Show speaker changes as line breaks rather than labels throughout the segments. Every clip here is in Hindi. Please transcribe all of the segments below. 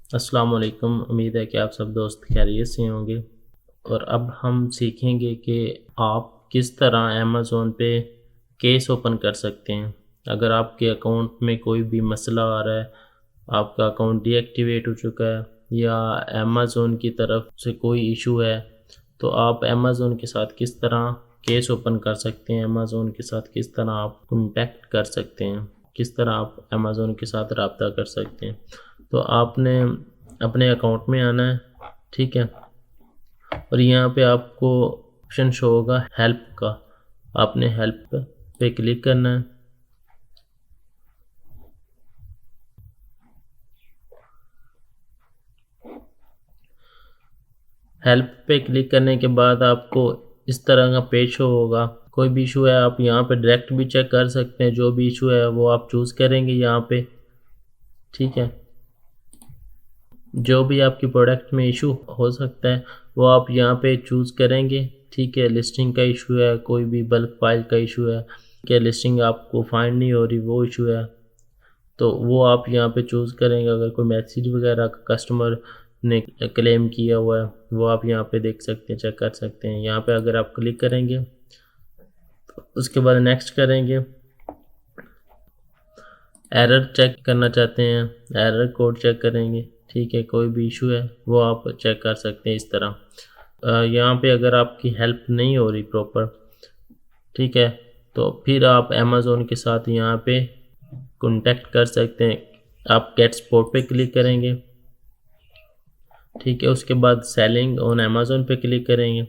अस्सलाम वालेकुम। उम्मीद है कि आप सब दोस्त खैरियत से होंगे। और अब हम सीखेंगे कि आप किस तरह अमेज़न पे केस ओपन कर सकते हैं। अगर आपके अकाउंट में कोई भी मसला आ रहा है, आपका अकाउंट डीएक्टिवेट हो चुका है या अमेज़न की तरफ से कोई इशू है, तो आप अमेज़न के साथ किस तरह केस ओपन कर सकते हैं, अमेज़न के साथ किस तरह आप कॉन्टैक्ट कर सकते हैं, किस तरह आप अमेज़न के साथ रब्ता कर सकते हैं। तो आपने अपने अकाउंट में आना है, ठीक है। और यहाँ पे आपको ऑप्शन शो होगा हेल्प का। आपने हेल्प पे क्लिक करना है। हेल्प पे क्लिक करने के बाद आपको इस तरह का पेज शो होगा। कोई भी इशू है आप यहाँ पे डायरेक्ट भी चेक कर सकते हैं। जो भी इशू है वो आप चूज़ करेंगे यहाँ पे, ठीक है। जो भी आपकी प्रोडक्ट में इशू हो सकता है वो आप यहाँ पे चूज़ करेंगे, ठीक है। लिस्टिंग का इशू है, कोई भी बल्क फाइल का इशू है, क्या लिस्टिंग आपको फाइंड नहीं हो रही, वो इशू है, तो वो आप यहाँ पे चूज़ करेंगे। अगर कोई मैसेज वगैरह का कस्टमर ने क्लेम किया हुआ है वो आप यहाँ पे देख सकते हैं, चेक कर सकते हैं। यहाँ पे अगर आप क्लिक करेंगे तो उसके बाद नेक्स्ट करेंगे। एरर चेक करना चाहते हैं, एरर कोड चेक करेंगे, ठीक है। कोई भी इशू है वो आप चेक कर सकते हैं इस तरह। यहाँ पे अगर आपकी हेल्प नहीं हो रही प्रॉपर, ठीक है, तो फिर आप अमेज़न के साथ यहाँ पे कॉन्टैक्ट कर सकते हैं। आप गेट सपोर्ट पे क्लिक करेंगे, ठीक है। उसके बाद सेलिंग ऑन अमेज़न पे क्लिक करेंगे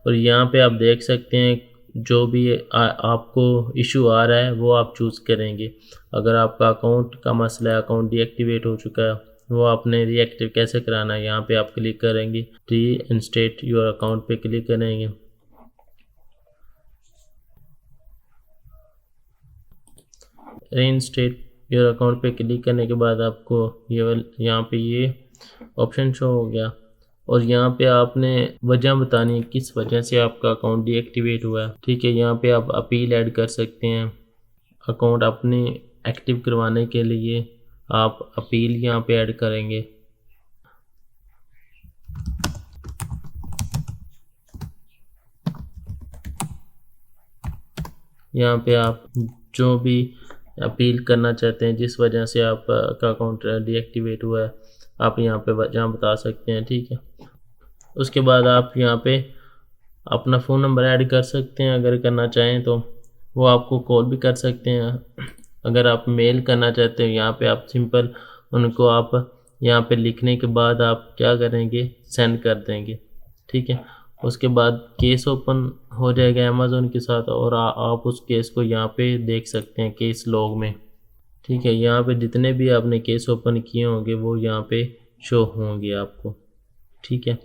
और यहाँ पे आप देख सकते हैं जो भी आपको इशू आ रहा है वो आप चूज़ करेंगे। अगर आपका अकाउंट का मसला है, अकाउंट डीएक्टिवेट हो चुका है, वो आपने रीएक्टिव कैसे कराना है, यहाँ पे आप क्लिक करेंगे। री इंस्टेट योर अकाउंट पे क्लिक करेंगे। री इंस्टेट योर अकाउंट पे क्लिक करने के बाद आपको यहाँ पे ये ऑप्शन शो हो गया और यहाँ पे आपने वजह बतानी है किस वजह से आपका अकाउंट डीएक्टिवेट हुआ है, ठीक है। यहाँ पे आप अपील ऐड कर सकते हैं। अकाउंट अपने एक्टिव करवाने के लिए आप अपील यहाँ पे ऐड करेंगे। यहाँ पे आप जो भी अपील करना चाहते हैं, जिस वजह से आपका अकाउंट डीएक्टिवेट हुआ है, आप यहाँ पे वजह बता सकते हैं, ठीक है। उसके बाद आप यहाँ पे अपना फ़ोन नंबर ऐड कर सकते हैं अगर करना चाहें तो। वो आपको कॉल भी कर सकते हैं। अगर आप मेल करना चाहते हैं यहाँ पे आप सिंपल उनको आप यहाँ पे लिखने के बाद आप क्या करेंगे, सेंड कर देंगे, ठीक है। उसके बाद केस ओपन हो जाएगा अमेज़न के साथ और आप उस केस को यहाँ पे देख सकते हैं केस लॉग में, ठीक है। यहाँ पे जितने भी आपने केस ओपन किए होंगे वो यहाँ पे शो होंगे आपको, ठीक है।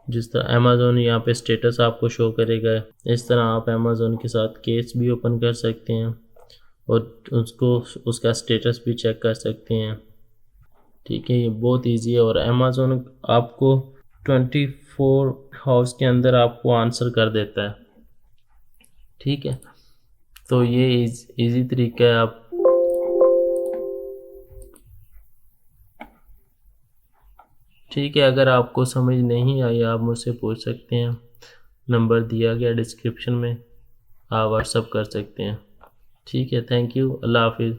जिस तरह अमेज़न यहाँ पे स्टेटस आपको शो करेगा, इस तरह आप अमेज़न के साथ केस भी ओपन कर सकते हैं और उसको उसका स्टेटस भी चेक कर सकते हैं, ठीक है। ये बहुत इजी है और अमेज़न आपको 24 आवर्स के अंदर आपको आंसर कर देता है, ठीक है। तो ये इजी तरीका है। आप ठीक है, अगर आपको समझ नहीं आई आप मुझसे पूछ सकते हैं। नंबर दिया गया डिस्क्रिप्शन में, आप व्हाट्सअप कर सकते हैं, ठीक है। Thank you. अल्लाह हाफिज़।